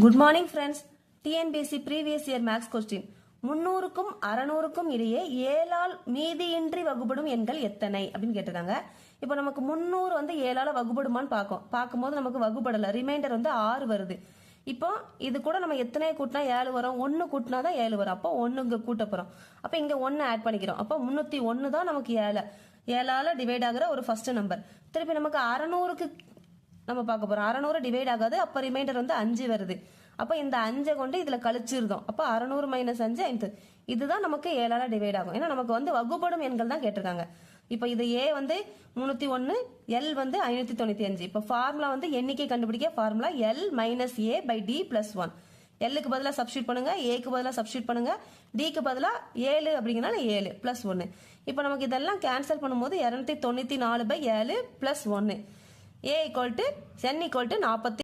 Good morning friends. TNPSC previous year maths question. 300க்கும் 600க்கும் இடையே 7ஆல் மீதியின்றி வகுபடும் எண்கள் எத்தனை அப்படின்னு கேட்டிருக்காங்க. இப்போ நமக்கு 300 வந்து 7ஆல வகுபடுமான்னு பார்க்கும்போது நமக்கு வகுபடலை, ரிமைண்டர் வந்து 6 வருது. இப்போ இது கூட நம்ம எத்தனை கூட்டினா 7 வரும், 1 கூட்டினா தான் 7 வரும். அப்போ 1 இங்கே கூட்ட போகிறோம். அப்போ இங்கே 1 ஆட் பண்ணிக்கிறோம். அப்போ 301 தான் நமக்கு 7ஆல டிவைட் ஆகிற ஒரு ஃபர்ஸ்ட் நம்பர். திருப்பி நமக்கு 600க்கு நம்ம பார்க்க போறோம். 600 டிவைட் ஆகாது. அப்போ ரிமைண்டர் வந்து 5 வருது. அப்போ இந்த 5 கொண்டு இதுல கழிச்சிருந்தோம். அப்போ 600 மைனஸ் 5 5. இதுதான் நமக்கு 7ஆல டிவைட் ஆகும். ஏன்னா நமக்கு வந்து வகுபடும் எண்கள் தான் கேட்டிருக்காங்க. இப்போ இது ஏ வந்து 301, எல் வந்து 595. இப்போ ஃபார்முலா வந்து எண்ணிக்கை கண்டுபிடிக்க formula L minus A by D plus 1. எல்லுக்கு பதிலாக சப்ஸ்டியூட் பண்ணுங்க, ஏக்கு பதிலாக சப்ஸ்டியூட் பண்ணுங்க, டிக்கு பதிலாக 7 அப்படிங்கிறனால 7 பிளஸ் 1. இப்போ நமக்கு இதெல்லாம் கேன்சல் பண்ணும்போது 294 பை 7 பிளஸ் 1. A = n = 40.